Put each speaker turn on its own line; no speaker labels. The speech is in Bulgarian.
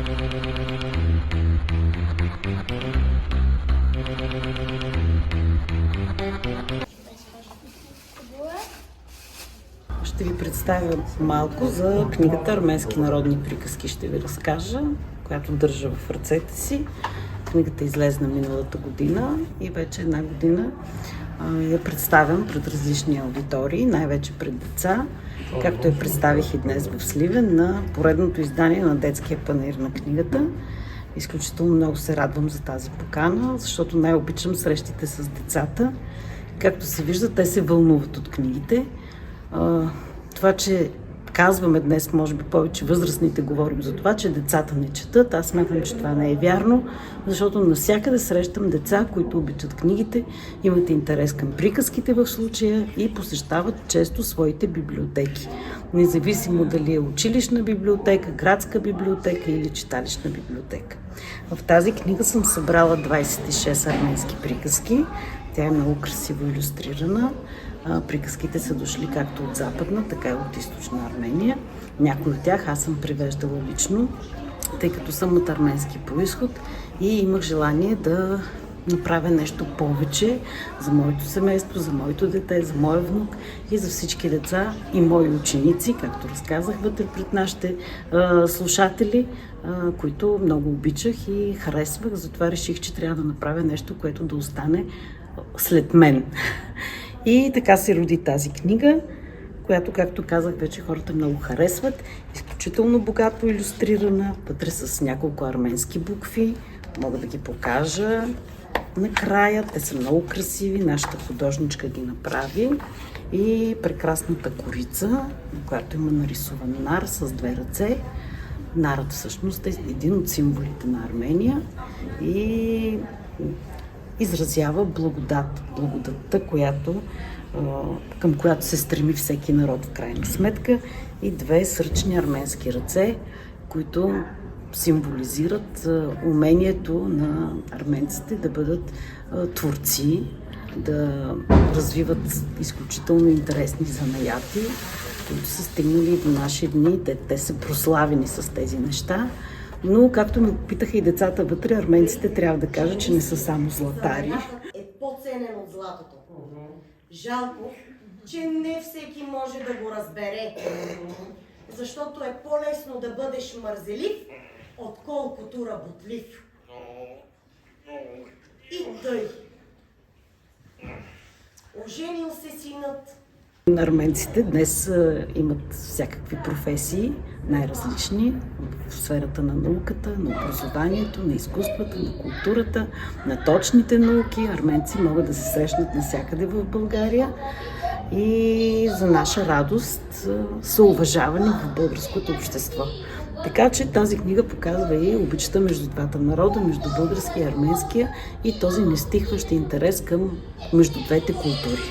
Ще ви представя малко за книгата "Арменски народни приказки", ще ви разкажа, която държа в ръцете си. Книгата излезна миналата година и вече една година я представям пред различни аудитории, най-вече пред деца, както я представих и днес в Сливен на поредното издание на Детския панаир на книгата. Изключително много се радвам за тази покана, защото най-обичам срещите с децата. Както се вижда, те се вълнуват от книгите. Това, че казваме днес, може би повече възрастните говорим за това, че децата не четат. Аз смятам, че това не е вярно, защото навсякъде срещам деца, които обичат книгите, имат интерес към приказките в случая и посещават често своите библиотеки. Независимо дали е училищна библиотека, градска библиотека или читалищна библиотека. В тази книга съм събрала 26 арменски приказки. Тя е много красиво илюстрирана. Приказките са дошли както от Западна, така и от Източна Армения. Някои от тях аз съм превеждала лично, тъй като съм от арменски произход и имах желание да направя нещо повече за моето семейство, за моето дете, за моя внук и за всички деца и мои ученици, както разказах вътре пред нашите слушатели, които много обичах и харесвах. Затова реших, че трябва да направя нещо, което да остане след мен. И така се роди тази книга, която, както казах, вече хората много харесват. Изключително богато илюстрирана, вътре с няколко арменски букви. Мога да ги покажа накрая. Те са много красиви. Нашата художничка ги направи. И прекрасната корица, която има нарисуван нар с две ръце. Нарът всъщност е един от символите на Армения и изразява благодатта, към която се стреми всеки народ в крайна сметка, и две сръчни арменски ръце, които символизират умението на арменците да бъдат творци, да развиват изключително интересни занаяти, които са стигнали до наши дни. Те са прославени с тези неща. Но, както ме питаха и децата вътре, арменците трябва да кажа, че не са само златари.
Е по-ценен от златото. Жалко, че не всеки може да го разбере. Защото е по-лесно да бъдеш мързелив, отколкото работлив. И тъй. Оженил се синът.
Арменците днес имат всякакви професии, най-различни в сферата на науката, на образованието, на изкуствата, на културата, на точните науки. Арменци могат да се срещнат навсякъде в България и за наша радост са уважавани в българското общество. Така че тази книга показва и обичта между двата народа, между българския и арменския, и този нестихващ интерес между двете култури.